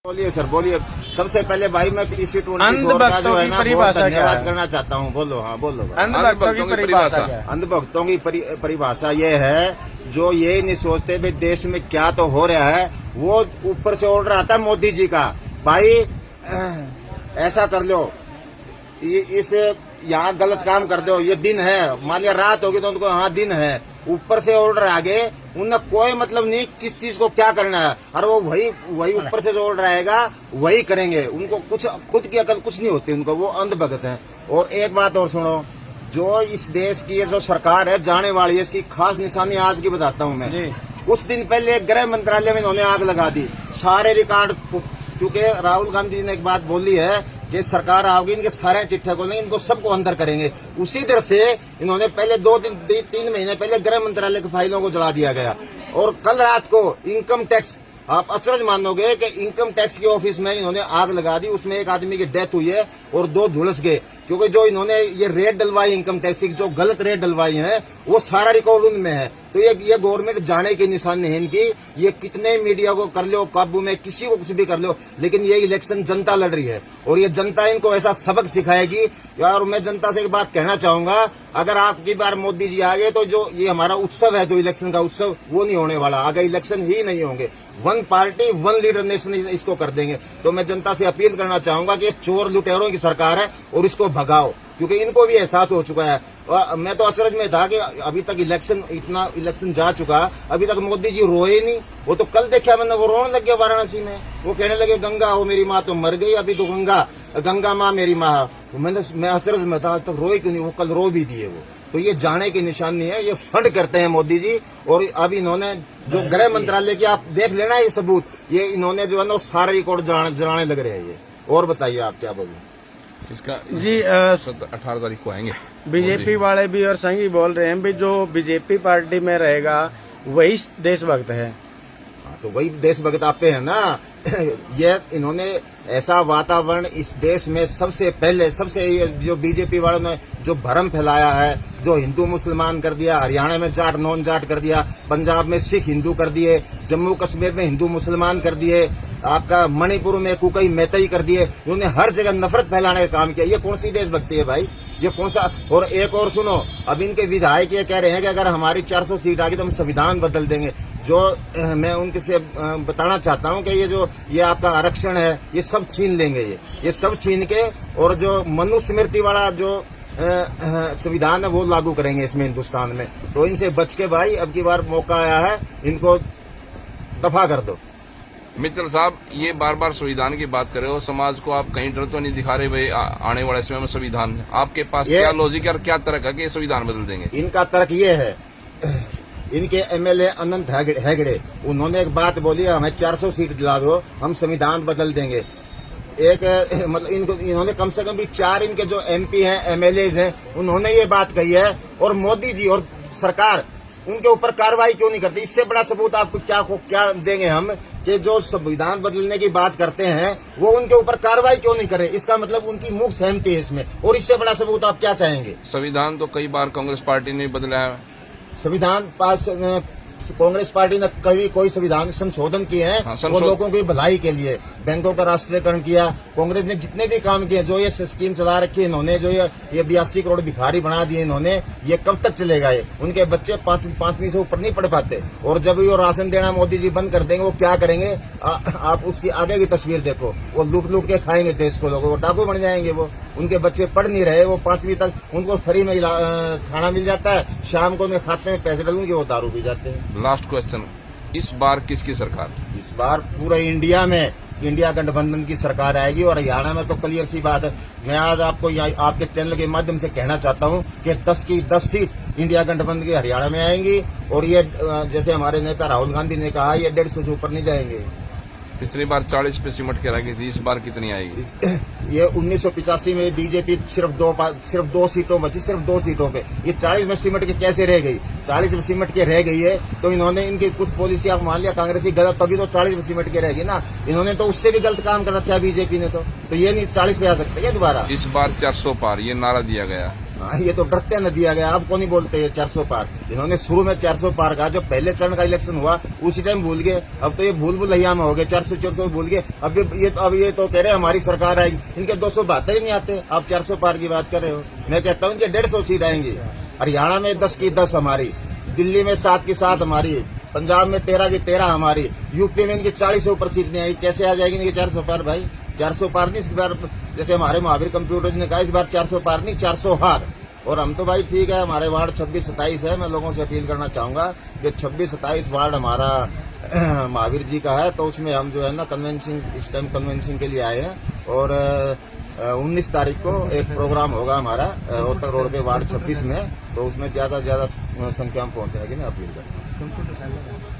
बोलिए सर, बोलिए। सबसे पहले भाई मैं इसी अंधभक्तों का जो है की ना बहुत परिभाषा क्या धन्यवाद है? करना चाहता हूँ। बोलो, हाँ बोलो। अंधभक्तों की परिभाषा क्या है? अंधभक्तों की परिभाषा ये है, जो ये नहीं सोचते भाई देश में क्या तो हो रहा है, वो ऊपर से ऑर्डर आता है मोदी जी का, भाई ऐसा कर लो, इस यहाँ गलत काम कर दो, ये दिन है, मान लिया रात होगी तो उनको हाँ दिन है, ऊपर से ऑर्डर आ गए, उनका कोई मतलब नहीं किस चीज को क्या करना है, और वो वही ऊपर से जो ऑर्डर आएगा वही करेंगे। उनको कुछ खुद की अकल कुछ नहीं होती उनको, वो अंधभक्त हैं। और एक बात और सुनो, जो इस देश की ये जो सरकार है जाने वाली है, इसकी खास निशानी आज की बताता हूँ मैं। कुछ दिन पहले गृह मंत्रालय में इन्होंने आग लगा दी, सारे रिकॉर्ड, क्योंकि राहुल गांधी जी ने एक बात बोली है कि सरकार आओगी इनके सारे चिट्ठे खोलेंगे, इनको सबको अंदर करेंगे। उसी तरह से इन्होंने पहले 2-3 महीने पहले गृह मंत्रालय की फाइलों को जला दिया गया। और कल रात को इनकम टैक्स, आप अचरज मानोगे कि इनकम टैक्स के ऑफिस में इन्होंने आग लगा दी, उसमें एक आदमी की डेथ हुई है और 2 झुलस गए, क्योंकि जो इन्होंने ये रेट डलवाई इनकम टैक्स की, जो गलत रेट डलवाई है, वो सारा रिकॉर्ड उनमें है। तो ये गवर्नमेंट जाने की निशानी है इनकी। ये कितने मीडिया को कर लो काबू में, किसी को कुछ भी कर लो, लेकिन ये इलेक्शन जनता लड़ रही है और ये जनता इनको ऐसा सबक सिखाएगी। यार मैं जनता से एक बात कहना चाहूंगा, अगर आपकी बार मोदी जी आ गए तो जो ये हमारा उत्सव है, जो इलेक्शन का उत्सव, वो नहीं होने वाला, आगे इलेक्शन ही नहीं होंगे। 1 पार्टी 1 लीडर नेशन इसको कर देंगे। तो मैं जनता से अपील करना चाहूंगा कि ये चोर लुटेरों की सरकार है और इसको भगाओ, क्योंकि इनको भी एहसास हो चुका है। और मैं तो अचरज में था कि अभी तक इलेक्शन जा चुका, अभी तक मोदी जी रोए नहीं। वो तो कल देखा मैंने, वो रोने लग गया वाराणसी में, वो कहने लगे गंगा हो मेरी माँ तो मर गई, अभी तो गंगा माँ मेरी माँ। मैं अचरज में था, आज तक रोए क्यों नहीं, वो कल रो भी दिए वो। तो ये जाने की निशानी है, ये फंड करते हैं मोदी जी। और अभी इन्होंने जो गृह मंत्रालय की आप देख लेना ये सबूत, ये इन्होंने जो है ना सारे रिकॉर्ड जलाने लग रहे हैं ये। और बताइए आप क्या बोले इसका? जी 18 तारीख को आएंगे। बीजेपी वाले भी और संघी बोल रहे हैं भी जो बीजेपी पार्टी में रहेगा वही देशभक्त है। हाँ, तो वही देशभक्त आप पे है ना। ये इन्होंने ऐसा वातावरण इस देश में सबसे पहले जो बीजेपी वालों ने जो भ्रम फैलाया है, जो हिंदू मुसलमान कर दिया, हरियाणा में जाट नॉन जाट कर दिया, पंजाब में सिख हिंदू कर दिए, जम्मू कश्मीर में हिंदू मुसलमान कर दिए, आपका मणिपुर में कुकई मैतई कर दिए। इन्होंने हर जगह नफरत फैलाने का काम किया। ये कौन सी देशभक्ति है भाई, ये कौन सा? और एक और सुनो, अब इनके विधायक ये कह रहे हैं कि अगर हमारी 400 सीट आ गई तो हम संविधान बदल देंगे। जो मैं उनके से बताना चाहता हूं कि ये आपका आरक्षण है, ये सब छीन लेंगे, ये सब छीन के, और जो मनुस्मृति वाला जो संविधान है वो लागू करेंगे इसमें हिंदुस्तान में। तो इनसे बच के भाई, अब की बार मौका आया है, इनको दफा कर दो। मित्तल साहब, ये बार बार संविधान की बात कर रहे हो, समाज को आप कहीं डर तो नहीं दिखा रहे भाई आने वाले समय में संविधान? आपके पास क्या लॉजिक और क्या तर्क है कि संविधान बदल देंगे? इनका तर्क ये है, इनके एमएलए अनंत हेगड़े, उन्होंने एक बात बोली, हमें 400 सीट दिला दो, हम संविधान बदल देंगे। एक मतलब इन्होंने कम से कम भी 4 इनके जो एमपी हैं, एमएलए हैं, उन्होंने ये बात कही है। और मोदी जी और सरकार उनके ऊपर कार्रवाई क्यों नहीं करती? इससे बड़ा सबूत आपको क्या देंगे हम कि जो संविधान बदलने की बात करते हैं वो उनके ऊपर कार्रवाई क्यों नहीं करे? इसका मतलब उनकी मुख सहमति है इसमें। और इससे बड़ा सबूत आप क्या चाहेंगे? संविधान तो कई बार कांग्रेस पार्टी ने बदला है। संविधान कांग्रेस पार्टी ने कभी कोई संविधान संशोधन किए हैं? हाँ, वो लोगों की भलाई के लिए, बैंकों का राष्ट्रीयकरण किया। कांग्रेस ने जितने भी काम किए, जो ये स्कीम चला रखी है इन्होंने, जो ये 82 करोड़ भिखारी बना दिए इन्होंने, ये कब तक चलेगा? ये उनके बच्चे 5वीं से ऊपर नहीं पढ़ पाते। और जब ये राशन देना मोदी जी बंद कर देंगे, वो क्या करेंगे? आप उसकी आगे की तस्वीर देखो, वो लूट के खाएंगे देश को, लोगों को डाकू बन जाएंगे। वो उनके बच्चे पढ़ नहीं रहे, वो 5वीं तक उनको फ्री में खाना मिल जाता है, शाम को उनके खाते में पैसे डालूंगे, वो दारू पी जाते हैं। लास्ट क्वेश्चन, इस बार किसकी सरकार? इस बार पूरे इंडिया में इंडिया गठबंधन की सरकार आएगी। और हरियाणा में तो क्लियर सी बात है। मैं आज आपको आपके चैनल के माध्यम से कहना चाहता हूं कि 10 की 10 सीट इंडिया गठबंधन की हरियाणा में आएंगी। और ये जैसे हमारे नेता राहुल गांधी ने कहा, ये 150 से ऊपर नहीं जाएंगे। पिछली बार 40 पे सिमट के रह गई थी, इस बार कितनी आएगी? ये 1985 में बीजेपी सिर्फ 2 सीटों बची, सिर्फ 2 सीटों पे। ये 40 में सिमट के कैसे रह गई? 40 में सिमट के रह गई है तो इन्होंने इनकी कुछ पॉलिसी आप मान लिया कांग्रेस की गलत, तभी तो 40 में सिमट के रहेगी ना। इन्होंने तो उससे भी गलत काम कर रखा है बीजेपी ने, तो ये नहीं 40 पे आ सकते क्या दोबारा? इस बार 400 पार ये नारा दिया गया। हाँ, ये तो डरते न दिया गया। आप कौन नहीं बोलते ये 400 पार। इन्होंने शुरू में 400 पार कहा, जो पहले चरण का इलेक्शन हुआ उसी टाइम भूल गए। अब तो ये भूल भुलैया में हो गए, 400 भूल गए। अब ये तो कह रहे हैं हमारी सरकार आएगी। इनके 272 ही नहीं आते, आप 400 पार की बात कर रहे हो। मैं कहता हूँ इनके 150 सीट आएंगी। हरियाणा में 10 की 10 हमारी, दिल्ली में 7 की 7 हमारी, पंजाब में 13 की 13 हमारी, यूपी में इनकी 40 से ऊपर सीट नहीं आई। कैसे आ जाएगी इनकी 400 पार भाई? 400 पार नहीं, इस बार जैसे हमारे महावीर कंप्यूटर्स ने कहा, इस बार 400 पार नहीं 400 हार। और हम तो भाई ठीक है, हमारे वार्ड 26-27 है। मैं लोगों से अपील करना चाहूंगा कि 26-27 वार्ड हमारा महावीर जी का है, तो उसमें हम जो है ना कन्वेंशन, इस टाइम कन्वेंशन के लिए आए हैं। और 19 तारीख को एक प्रोग्राम होगा हमारा रोहतक रोड के वार्ड 26 में, तो उसमें ज्यादा से ज्यादा संख्या में पहुंचने की मैं अपील करता हूँ।